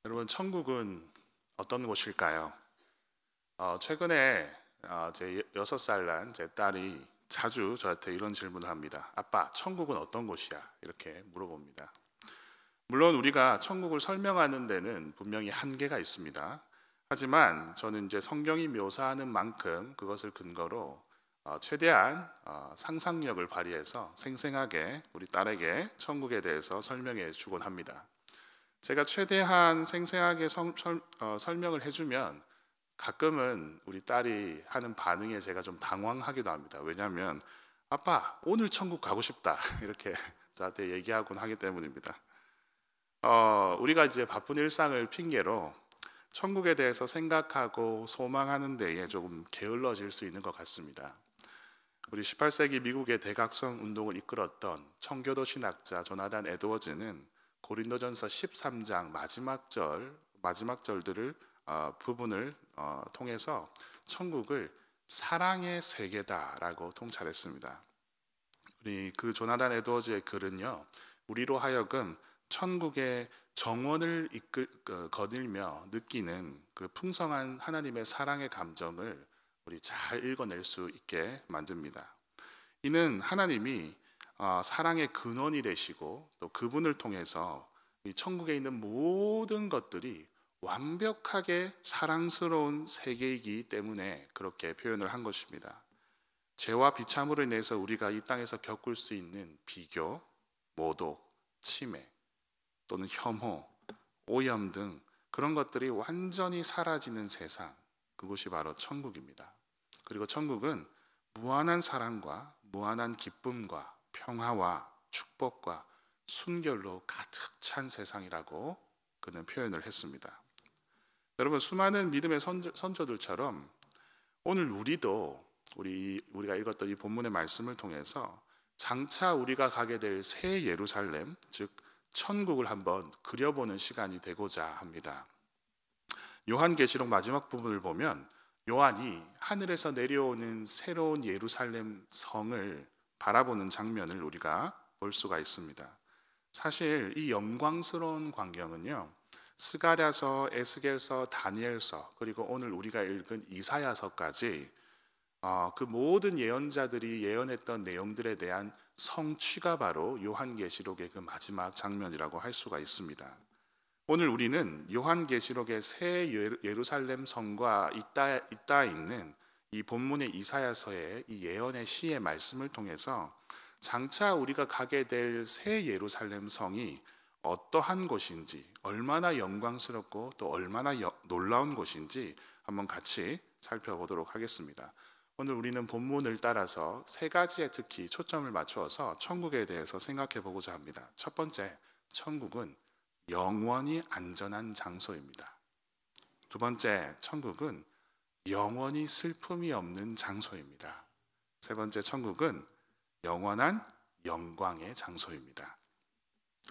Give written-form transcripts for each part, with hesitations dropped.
여러분, 천국은 어떤 곳일까요? 최근에 제 6살 난 제 딸이 자주 저한테 이런 질문을 합니다. 아빠, 천국은 어떤 곳이야? 이렇게 물어봅니다. 물론 우리가 천국을 설명하는 데는 분명히 한계가 있습니다. 하지만 저는 이제 성경이 묘사하는 만큼 그것을 근거로 최대한 상상력을 발휘해서 생생하게 우리 딸에게 천국에 대해서 설명해 주곤 합니다. 제가 최대한 생생하게 설명을 해주면 가끔은 우리 딸이 하는 반응에 제가 좀 당황하기도 합니다. 왜냐하면 아빠 오늘 천국 가고 싶다 이렇게 저한테 얘기하곤 하기 때문입니다. 우리가 이제 바쁜 일상을 핑계로 천국에 대해서 생각하고 소망하는 데에 조금 게을러질 수 있는 것 같습니다. 우리 18세기 미국의 대각성 운동을 이끌었던 청교도 신학자 조나단 에드워즈는 고린도전서 13장 마지막 절들을 부분을 통해서 천국을 사랑의 세계다라고 통찰했습니다. 우리 그 조나단 에드워즈의 글은요, 우리로 하여금 천국의 정원을 거닐며 느끼는 그 풍성한 하나님의 사랑의 감정을 우리 잘 읽어낼 수 있게 만듭니다. 이는 하나님이 사랑의 근원이 되시고 또 그분을 통해서 이 천국에 있는 모든 것들이 완벽하게 사랑스러운 세계이기 때문에 그렇게 표현을 한 것입니다. 죄와 비참으로 인해서 우리가 이 땅에서 겪을 수 있는 비교, 모독, 치매 또는 혐오, 오염 등 그런 것들이 완전히 사라지는 세상, 그곳이 바로 천국입니다. 그리고 천국은 무한한 사랑과 무한한 기쁨과 평화와 축복과 순결로 가득 찬 세상이라고 그는 표현을 했습니다. 여러분, 수많은 믿음의 선조들처럼 오늘 우리도 우리가 읽었던 이 본문의 말씀을 통해서 장차 우리가 가게 될 새 예루살렘, 즉 천국을 한번 그려보는 시간이 되고자 합니다. 요한계시록 마지막 부분을 보면 요한이 하늘에서 내려오는 새로운 예루살렘 성을 바라보는 장면을 우리가 볼 수가 있습니다. 사실 이 영광스러운 광경은요, 스가랴서, 에스겔서, 다니엘서, 그리고 오늘 우리가 읽은 이사야서까지 그 모든 예언자들이 예언했던 내용들에 대한 성취가 바로 요한계시록의 그 마지막 장면이라고 할 수가 있습니다. 오늘 우리는 요한계시록의 새 예루살렘 성과 잇따 있는 이 본문의 이사야서의 이 예언의 시의 말씀을 통해서 장차 우리가 가게 될 새 예루살렘 성이 어떠한 곳인지, 얼마나 영광스럽고 또 얼마나 놀라운 곳인지 한번 같이 살펴보도록 하겠습니다. 오늘 우리는 본문을 따라서 세 가지에 특히 초점을 맞추어서 천국에 대해서 생각해 보고자 합니다. 첫 번째, 천국은 영원히 안전한 장소입니다. 두 번째, 천국은 영원히 슬픔이 없는 장소입니다. 세 번째, 천국은 영원한 영광의 장소입니다.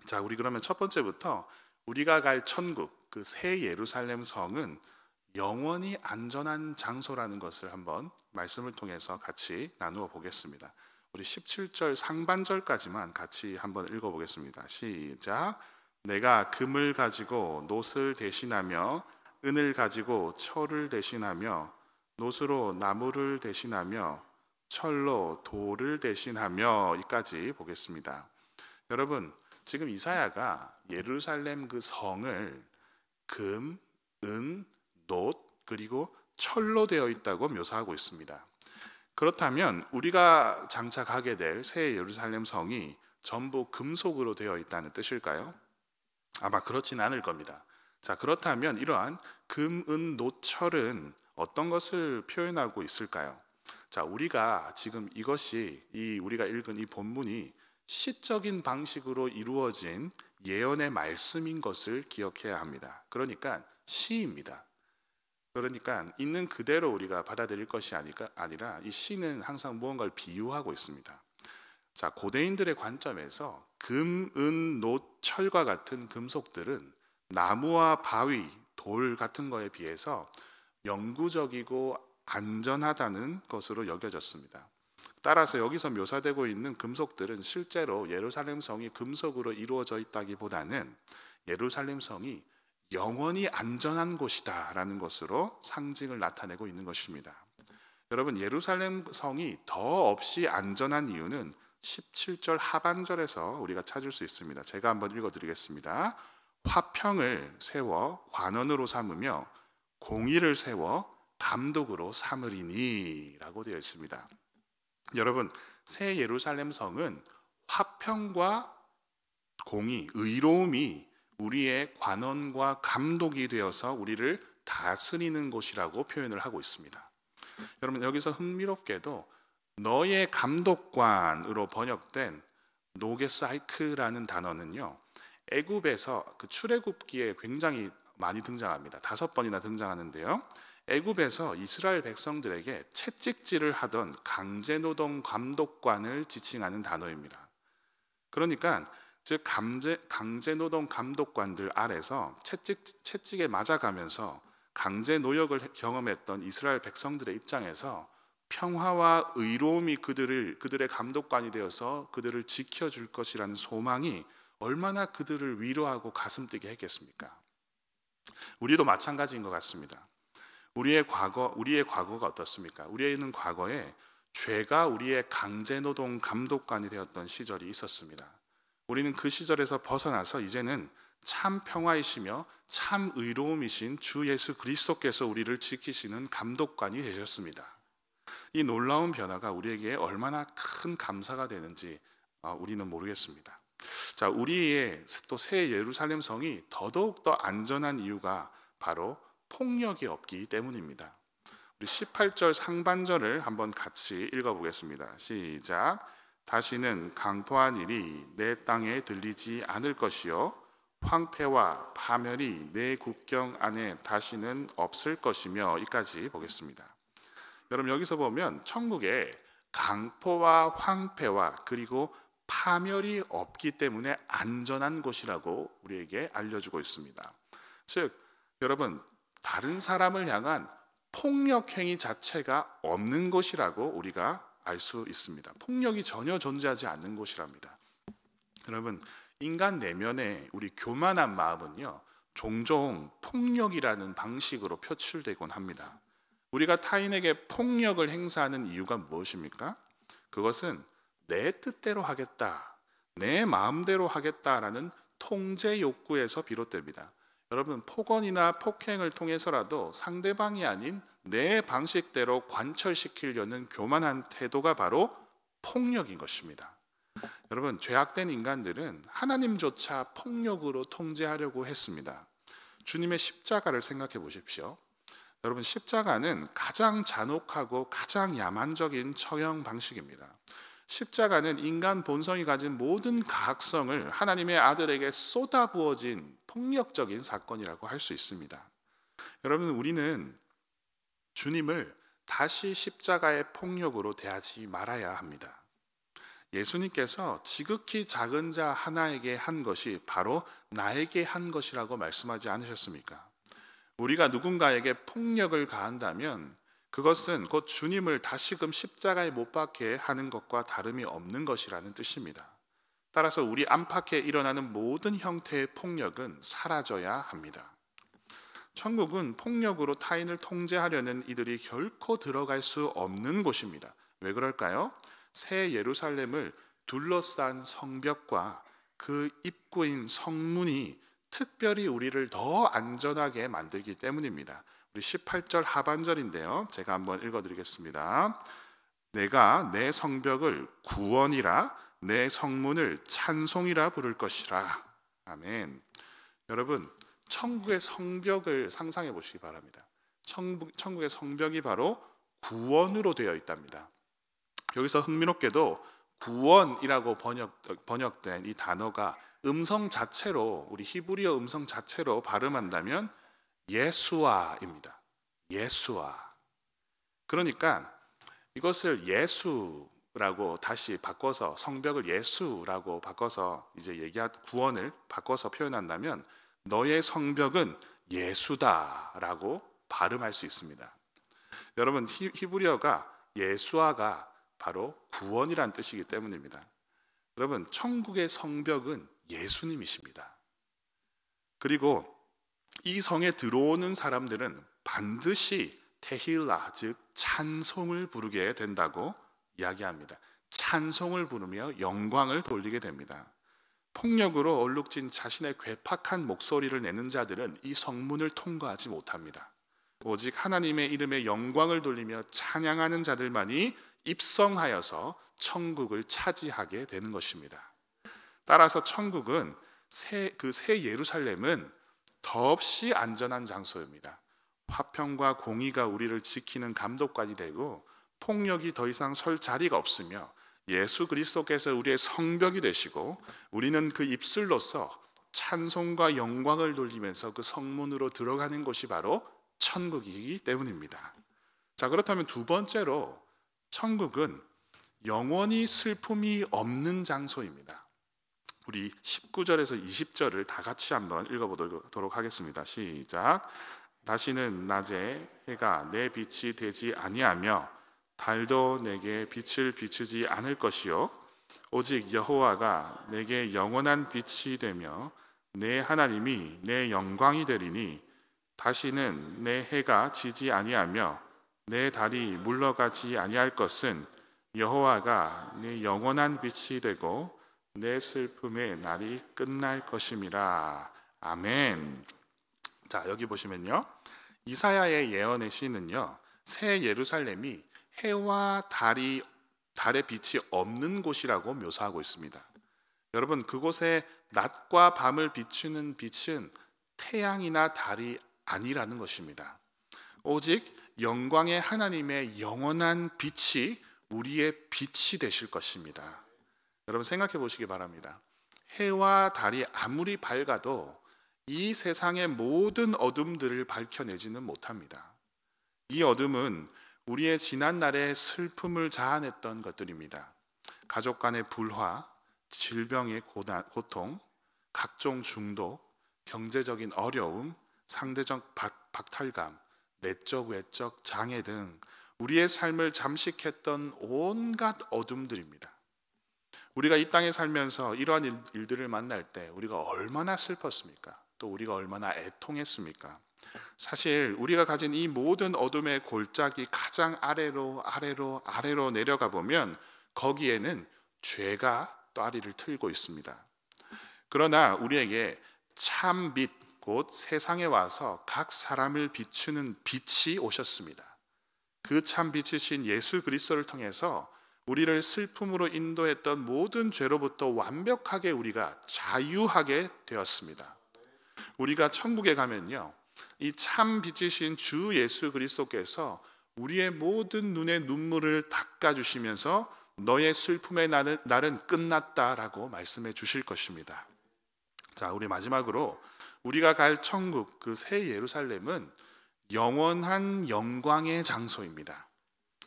자, 우리 그러면 첫 번째부터 우리가 갈 천국, 그 새 예루살렘 성은 영원히 안전한 장소라는 것을 한번 말씀을 통해서 같이 나누어 보겠습니다. 우리 17절 상반절까지만 같이 한번 읽어보겠습니다. 시작. 내가 금을 가지고 놋을 대신하며 은을 가지고 철을 대신하며 놋으로 나무를 대신하며 철로 돌을 대신하며 이까지 보겠습니다. 여러분, 지금 이사야가 예루살렘 그 성을 금, 은, 놋 그리고 철로 되어 있다고 묘사하고 있습니다. 그렇다면 우리가 장차 가게 될 새 예루살렘 성이 전부 금속으로 되어 있다는 뜻일까요? 아마 그렇진 않을 겁니다. 자, 그렇다면 이러한 금, 은, 놋, 철은 어떤 것을 표현하고 있을까요? 자, 우리가 지금 우리가 읽은 이 본문이 시적인 방식으로 이루어진 예언의 말씀인 것을 기억해야 합니다. 그러니까 시입니다. 그러니까 있는 그대로 우리가 받아들일 것이 아니라 이 시는 항상 무언가를 비유하고 있습니다. 자, 고대인들의 관점에서 금, 은, 놋, 철과 같은 금속들은 나무와 바위, 돌 같은 거에 비해서 영구적이고 안전하다는 것으로 여겨졌습니다. 따라서 여기서 묘사되고 있는 금속들은 실제로 예루살렘 성이 금속으로 이루어져 있다기보다는 예루살렘 성이 영원히 안전한 곳이다라는 것으로 상징을 나타내고 있는 것입니다. 여러분, 예루살렘 성이 더 없이 안전한 이유는 17절 하반절에서 우리가 찾을 수 있습니다. 제가 한번 읽어드리겠습니다. 화평을 세워 관원으로 삼으며 공의를 세워 감독으로 삼으리니 라고 되어 있습니다. 여러분, 새 예루살렘 성은 화평과 공의, 의로움이 우리의 관원과 감독이 되어서 우리를 다스리는 곳이라고 표현을 하고 있습니다. 여러분, 여기서 흥미롭게도 너의 감독관으로 번역된 노게사이크라는 단어는요, 애굽에서 그 출애굽기에 굉장히 많이 등장합니다. 5번이나 등장하는데요, 애굽에서 이스라엘 백성들에게 채찍질을 하던 강제노동 감독관을 지칭하는 단어입니다. 그러니까 즉 강제노동 감독관들 아래서 채찍에 맞아가면서 강제 노역을 경험했던 이스라엘 백성들의 입장에서 평화와 의로움이 그들의 감독관이 되어서 그들을 지켜줄 것이라는 소망이 얼마나 그들을 위로하고 가슴 뛰게 했겠습니까? 우리도 마찬가지인 것 같습니다. 우리의 과거가 어떻습니까? 우리는 과거에 죄가 우리의 강제노동 감독관이 되었던 시절이 있었습니다. 우리는 그 시절에서 벗어나서 이제는 참 평화이시며 참 의로움이신 주 예수 그리스도께서 우리를 지키시는 감독관이 되셨습니다. 이 놀라운 변화가 우리에게 얼마나 큰 감사가 되는지 우리는 모르겠습니다. 자, 우리의 또 새 예루살렘 성이 더더욱 더 안전한 이유가 바로 폭력이 없기 때문입니다. 우리 18절 상반절을 한번 같이 읽어보겠습니다. 시작. 다시는 강포한 일이 내 땅에 들리지 않을 것이요 황폐와 파멸이 내 국경 안에 다시는 없을 것이며, 이까지 보겠습니다. 여러분, 여기서 보면 천국에 강포와 황폐와 그리고 파멸이 없기 때문에 안전한 곳이라고 우리에게 알려주고 있습니다. 즉, 여러분, 다른 사람을 향한 폭력 행위 자체가 없는 곳이라고 우리가 알 수 있습니다. 폭력이 전혀 존재하지 않는 곳이랍니다. 여러분, 인간 내면의 우리 교만한 마음은요, 종종 폭력이라는 방식으로 표출되곤 합니다. 우리가 타인에게 폭력을 행사하는 이유가 무엇입니까? 그것은 내 뜻대로 하겠다, 내 마음대로 하겠다라는 통제 욕구에서 비롯됩니다. 여러분, 폭언이나 폭행을 통해서라도 상대방이 아닌 내 방식대로 관철시키려는 교만한 태도가 바로 폭력인 것입니다. 여러분, 죄악된 인간들은 하나님조차 폭력으로 통제하려고 했습니다. 주님의 십자가를 생각해 보십시오. 여러분, 십자가는 가장 잔혹하고 가장 야만적인 처형 방식입니다. 십자가는 인간 본성이 가진 모든 가학성을 하나님의 아들에게 쏟아부어진 폭력적인 사건이라고 할 수 있습니다. 여러분, 우리는 주님을 다시 십자가의 폭력으로 대하지 말아야 합니다. 예수님께서 지극히 작은 자 하나에게 한 것이 바로 나에게 한 것이라고 말씀하지 않으셨습니까? 우리가 누군가에게 폭력을 가한다면 그것은 곧 주님을 다시금 십자가에 못 박게 하는 것과 다름이 없는 것이라는 뜻입니다. 따라서 우리 안팎에 일어나는 모든 형태의 폭력은 사라져야 합니다. 천국은 폭력으로 타인을 통제하려는 이들이 결코 들어갈 수 없는 곳입니다. 왜 그럴까요? 새 예루살렘을 둘러싼 성벽과 그 입구인 성문이 특별히 우리를 더 안전하게 만들기 때문입니다. 우리 18절 하반절인데요, 제가 한번 읽어드리겠습니다. 내가 내 성벽을 구원이라 내 성문을 찬송이라 부를 것이라. 아멘. 여러분, 천국의 성벽을 상상해 보시기 바랍니다. 천국의 성벽이 바로 구원으로 되어 있답니다. 여기서 흥미롭게도 구원이라고 번역된 이 단어가 음성 자체로, 우리 히브리어 음성 자체로 발음한다면 예수아입니다. 예수아. 그러니까 이것을 예수라고 다시 바꿔서, 성벽을 예수라고 바꿔서 이제 구원을 바꿔서 표현한다면 너의 성벽은 예수다라고 발음할 수 있습니다. 여러분, 히브리어가 예수아가 바로 구원이란 뜻이기 때문입니다. 여러분, 천국의 성벽은 예수님이십니다. 그리고 이 성에 들어오는 사람들은 반드시 테힐라, 즉 찬송을 부르게 된다고 이야기합니다. 찬송을 부르며 영광을 돌리게 됩니다. 폭력으로 얼룩진 자신의 괴팍한 목소리를 내는 자들은 이 성문을 통과하지 못합니다. 오직 하나님의 이름에 영광을 돌리며 찬양하는 자들만이 입성하여서 천국을 차지하게 되는 것입니다. 따라서 천국은 새 예루살렘은 더없이 안전한 장소입니다. 화평과 공의가 우리를 지키는 감독관이 되고 폭력이 더 이상 설 자리가 없으며 예수 그리스도께서 우리의 성벽이 되시고 우리는 그 입술로서 찬송과 영광을 돌리면서 그 성문으로 들어가는 곳이 바로 천국이기 때문입니다. 자, 그렇다면 두 번째로 천국은 영원히 슬픔이 없는 장소입니다. 우리 19절에서 20절을 다 같이 한번 읽어보도록 하겠습니다. 시작. 다시는 낮에 해가 내 빛이 되지 아니하며 달도 내게 빛을 비추지 않을 것이요 오직 여호와가 내게 영원한 빛이 되며 내 하나님이 내 영광이 되리니 다시는 내 해가 지지 아니하며 내 달이 물러가지 아니할 것은 여호와가 내 영원한 빛이 되고 내 슬픔의 날이 끝날 것임이라. 아멘. 자, 여기 보시면요, 이사야의 예언의 시는요, 새 예루살렘이 해와 달의 빛이 없는 곳이라고 묘사하고 있습니다. 여러분, 그곳에 낮과 밤을 비추는 빛은 태양이나 달이 아니라는 것입니다. 오직 영광의 하나님의 영원한 빛이 우리의 빛이 되실 것입니다. 여러분, 생각해 보시기 바랍니다. 해와 달이 아무리 밝아도 이 세상의 모든 어둠들을 밝혀내지는 못합니다. 이 어둠은 우리의 지난날의 슬픔을 자아냈던 것들입니다. 가족 간의 불화, 질병의 고통, 각종 중독, 경제적인 어려움, 상대적 박탈감, 내적 외적 장애 등 우리의 삶을 잠식했던 온갖 어둠들입니다. 우리가 이 땅에 살면서 이러한 일들을 만날 때 우리가 얼마나 슬펐습니까? 또 우리가 얼마나 애통했습니까? 사실 우리가 가진 이 모든 어둠의 골짜기 가장 아래로 내려가 보면 거기에는 죄가 또아리를 틀고 있습니다. 그러나 우리에게 참 빛, 곧 세상에 와서 각 사람을 비추는 빛이 오셨습니다. 그 참 빛이신 예수 그리스도를 통해서 우리를 슬픔으로 인도했던 모든 죄로부터 완벽하게 우리가 자유하게 되었습니다. 우리가 천국에 가면요, 이 참 빛이신 주 예수 그리스도께서 우리의 모든 눈의 눈물을 닦아주시면서 너의 슬픔의 날은 끝났다라고 말씀해 주실 것입니다. 자, 우리 마지막으로 우리가 갈 천국, 그 새 예루살렘은 영원한 영광의 장소입니다.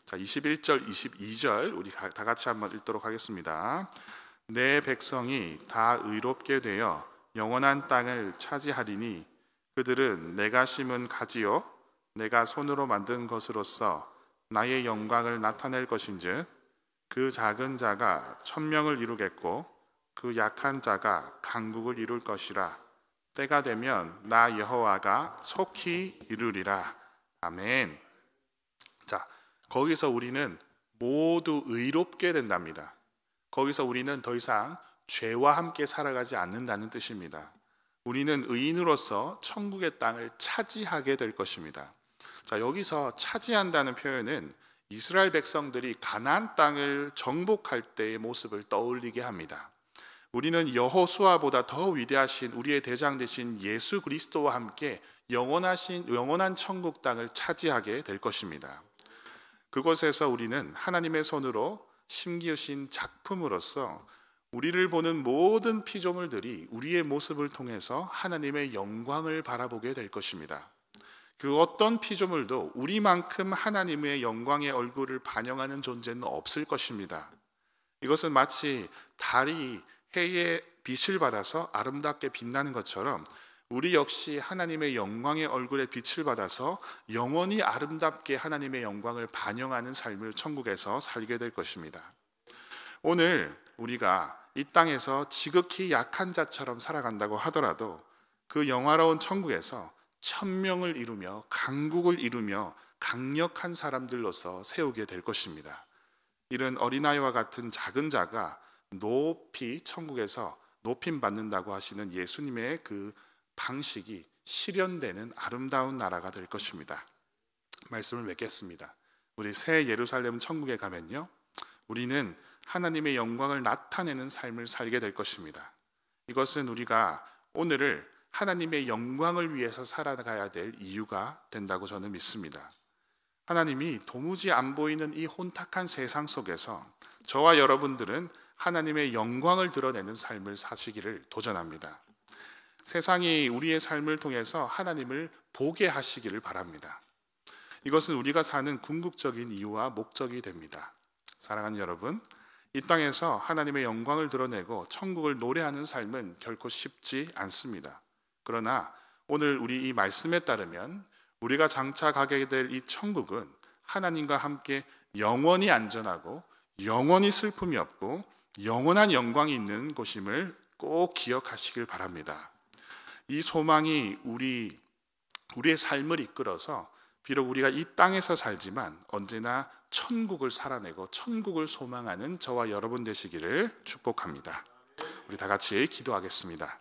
자, 21절, 22절 우리 다 같이 한번 읽도록 하겠습니다. 내 백성이 다 의롭게 되어 영원한 땅을 차지하리니 그들은 내가 심은 가지요 내가 손으로 만든 것으로서 나의 영광을 나타낼 것인즉 그 작은 자가 천명을 이루겠고 그 약한 자가 강국을 이룰 것이라. 때가 되면 나 여호와가 속히 이루리라. 아멘. 자, 거기서 우리는 모두 의롭게 된답니다. 거기서 우리는 더 이상 죄와 함께 살아가지 않는다는 뜻입니다. 우리는 의인으로서 천국의 땅을 차지하게 될 것입니다. 자, 여기서 차지한다는 표현은 이스라엘 백성들이 가나안 땅을 정복할 때의 모습을 떠올리게 합니다. 우리는 여호수아보다 더 위대하신 우리의 대장 되신 예수 그리스도와 함께 영원한 천국 땅을 차지하게 될 것입니다. 그곳에서 우리는 하나님의 손으로 심기으신 작품으로서 우리를 보는 모든 피조물들이 우리의 모습을 통해서 하나님의 영광을 바라보게 될 것입니다. 그 어떤 피조물도 우리만큼 하나님의 영광의 얼굴을 반영하는 존재는 없을 것입니다. 이것은 마치 달이 해의 빛을 받아서 아름답게 빛나는 것처럼 우리 역시 하나님의 영광의 얼굴에 빛을 받아서 영원히 아름답게 하나님의 영광을 반영하는 삶을 천국에서 살게 될 것입니다. 오늘 우리가 이 땅에서 지극히 약한 자처럼 살아간다고 하더라도 그 영화로운 천국에서 천명을 이루며 강국을 이루며 강력한 사람들로서 세우게 될 것입니다. 이런 어린아이와 같은 작은 자가 높이 천국에서 높임 받는다고 하시는 예수님의 그 방식이 실현되는 아름다운 나라가 될 것입니다. 말씀을 맺겠습니다. 우리 새 예루살렘 천국에 가면요, 우리는 하나님의 영광을 나타내는 삶을 살게 될 것입니다. 이것은 우리가 오늘을 하나님의 영광을 위해서 살아가야 될 이유가 된다고 저는 믿습니다. 하나님이 도무지 안 보이는 이 혼탁한 세상 속에서 저와 여러분들은 하나님의 영광을 드러내는 삶을 사시기를 도전합니다. 세상이 우리의 삶을 통해서 하나님을 보게 하시기를 바랍니다. 이것은 우리가 사는 궁극적인 이유와 목적이 됩니다. 사랑하는 여러분, 이 땅에서 하나님의 영광을 드러내고 천국을 노래하는 삶은 결코 쉽지 않습니다. 그러나 오늘 우리 이 말씀에 따르면 우리가 장차 가게 될 이 천국은 하나님과 함께 영원히 안전하고 영원히 슬픔이 없고 영원한 영광이 있는 곳임을 꼭 기억하시길 바랍니다. 이 소망이 우리의 삶을 이끌어서 비록 우리가 이 땅에서 살지만 언제나 천국을 살아내고 천국을 소망하는 저와 여러분 되시기를 축복합니다. 우리 다 같이 기도하겠습니다.